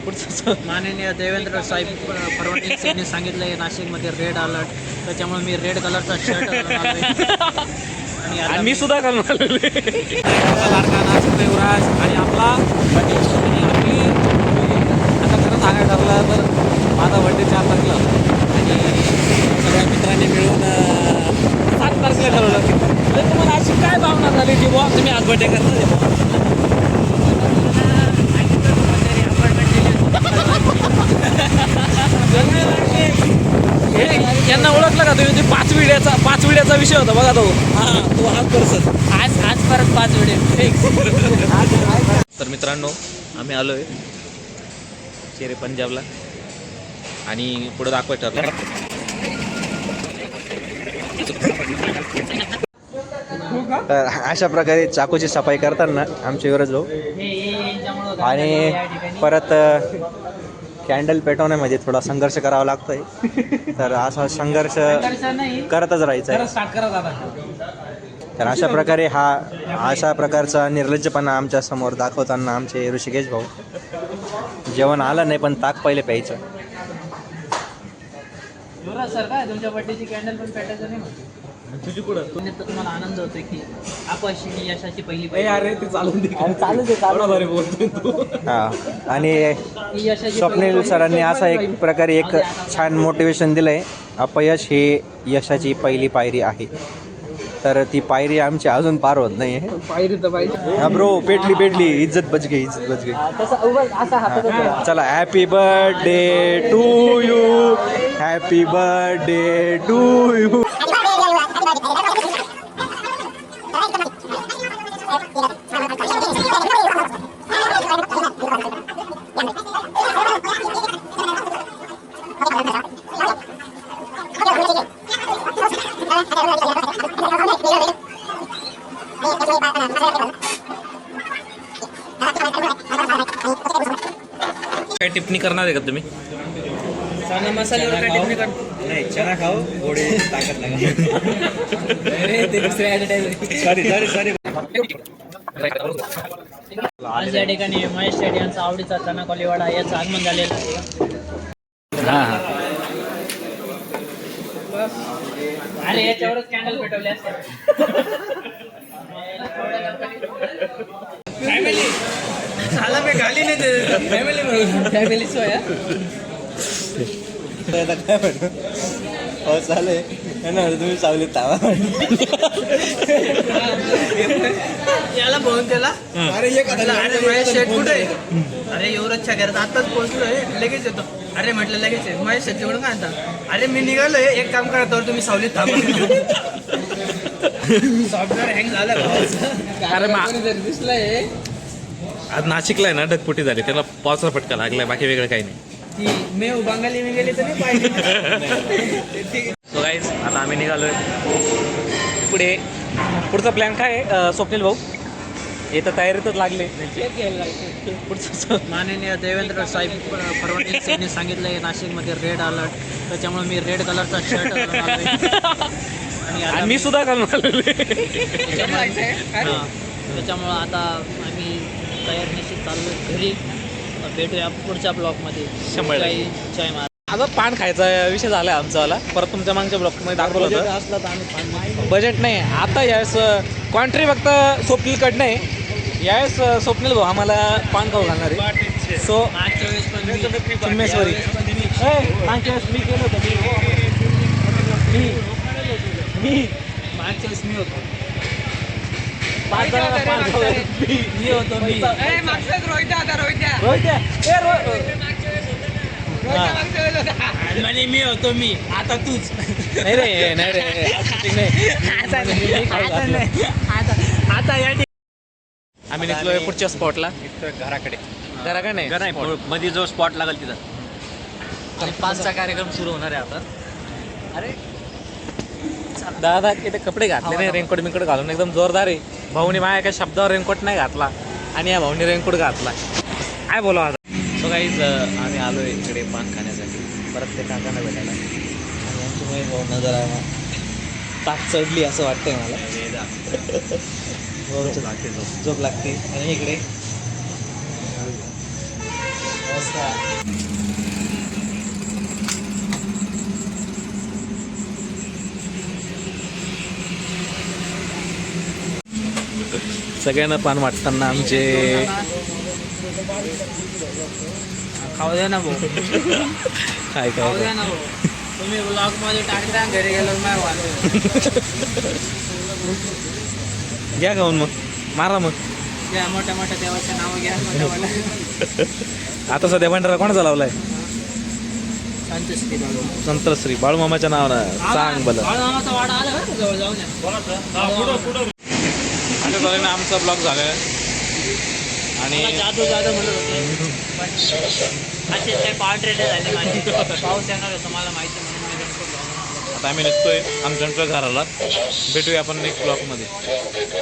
माननीय देवेंद्र साहेब फडणवीस यांनी सांगितलं आहे नाशिकमध्ये रेड अलर्ट, त्याच्यामुळे मी रेड कलरचा शर्ट आणि मी सुद्धा घालून आलेलो लाडका नाशिक युवराज आणि आपला बड्डे. आणि आपली आता खरं सांगायचं ठरलं तर माझा बड्डे 4 तारखेला आणि सगळ्या मित्रांनी मिळून 7 तारखेला ठरवलं. तर तुम्हाला अशी काय भावना झाली की बुवा तुम्ही आज बड्डे करता? यांना ओळखलं का तुम्ही? 5 विड्याचा विषय होता बघा तो. तो हाच पर्सन आज परत 5 विडे. तर मित्रांनो आम्ही आलो आहे शेरे पंजाबला आणि पुढे दाखवायचं ठरलं. तर अशा प्रकारे चाकूची सफाई करताना आमचे युवराज भाऊ आणि परत कॅन्डल पेटवण्यामध्ये थोडा संघर्ष करावा लागतोय. तर असा संघर्ष करतच राहायचा आहे. तर अशा प्रकारचा निर्लज्जपणा आमच्या समोर दाखवताना आमचे ऋषिकेश भाऊ जेवण आलं नाही पण ताक पहिले प्यायचं. सर काय तुमच्या बड्डेची कॅन्डल पण पेटायचं नाही तुझी कुठं तुम्हाला आनंद होतोय की अपयशी यशाची पहिली अरे ते आणि स्वप्नील सरांनी असा एक प्रकारे एक छान मोटिवेशन दिलंय. अपयश हे यशाची पहिली पायरी आहे. तर ती पायरी आमची अजून पार होत नाही. पायरी तर पाहिजे. हा ब्रो पेटली इज्जत बच गई. चला happy birthday to you. Happy birthday to you. काय टिप्पणी करणार आहे का तुम्ही? चना मसाल्यावर काय टिप्पणी कर? नाही चना खाओ गोडे ताकद लगा. ते दुसरे ॲडव्हर्टाइज. सॉरी आज या ठिकाणी महेश शेट्टी यांचा आवडीचा चना कोलीवाडा याचं आगमन झालेलं आहे. अरे याच्यावरच कॅन्डल पेटवले असते. फॅमिली झाला मी गाली नाही देत. फॅमिली सोया काय म्हणू हो चालेल तुम्ही सावलीत तावा. याला बोलून त्याला अरे महेश शेट कुठे? अरे युवराजच्या घरात आताच पोहोचलोय लगेच येतो. अरे म्हटलं लगेच आहे. महेश शेट जेवढं काय आता अरे मी निघालोय एक काम करा तर तुम्ही सावलीत थांबा. सॉफ्टवेअर हँग झालं अरे दिसलंय. आज नाशिकला आहे ना ढगफुटी झाली, त्याला पावसाचा फटका लागलाय, बाकी वेगळं काही नाही. ती मेव बंगाली मी गेली तर नाही पाहिजे. सो गाईज आता आम्ही निघालोय पुढचा प्लॅन काय आहे? स्वप्नील भाऊ हे तर तयारीतच लागले. माननीय देवेंद्र साहेब फडणवीस यांनी सांगितलं आहे नाशिकमध्ये रेड अलर्ट, त्याच्यामुळे मी रेड कलरचा शर्ट आणि मी सुद्धा घालून आलेलो. त्याच्यामुळं आता आम्ही तयार निश्चित चाललो घरी. भेटूया पुढच्या ब्लॉकमध्ये. 100 जय महाराज. आता पान खायचा विषय झाला आमचावाला. परत तुमच्या मागच्या ब्लॉकमध्ये दाखवलं होतं. असलं तर आम्ही पान बजेट नाही आता यावेळेस कॉन्ट्री फक्त स्वप्नीलकडनं आहे. यावेळेस स्वप्नील भाऊ आम्हाला पान खाऊ घालणार आहे. सो मागच्या वेळेस पण चिन्मेश्वरी मागच्या वेळेस मी केलं होतं. मी मागच्या वेळेस मी होतो. मी होतो. मी होतो. मी आता तूच नाही रे आता या आम्ही निघलोय पुढच्या स्पॉटला. घराकडे नाही मध्ये जो स्पॉट लागेल तिथं. आणि 5चा कार्यक्रम सुरू होणार आहे आता. अरे दादा इथे कपडे घातले नाही, रेनकोट बिनकोट घालून एकदम जोरदार आहे. भाऊनी माझ्या एका शब्दावर रेनकोट नाही घातला आणि या भाऊनी रेनकोट घातला. काय बोला आता. सो गाईज आम्ही आलो आहे इकडे पान खाण्यासाठी परत ते काकांना भेटायला. आणि यांच्यामुळे भावना जरा ताक चढली असं वाटतंय मला. झोप लागते. आणि इकडे सगळ्यांना पान वाटताना आमचे खाऊ द्या ना भाऊ, काय खाऊ काय द्या ना भाऊ. तुम्ही ब्लॉग मध्ये टाकता घरी गेलो नाही वाटत. घ्या खाऊन मग, मारा मग. घ्या मोठ्या मोठ्या देवाचे नाव घ्या, मोठ्या मोठ्या आता सध्या भंडारा कोणाचा लावलाय? संतश्री बाळू. संतश्री बाळूमामाच्या नावानं सांग बरं. बाळूमामाचा वाडा आला बरं का जवळ जाऊन या. अशा तऱ्हेने आमचा ब्लॉग झाला आणि मला जादू जादू म्हणत होते पण असे ते कॉन्ट्रेटे झाले माझे. पाऊस येणार होता मला माहिती म्हणून मी रेनकोट घालून आलो. आता आम्ही निघतोय आमच्या घराला. भेटूया आपण नेक्स्ट ब्लॉगमध्ये.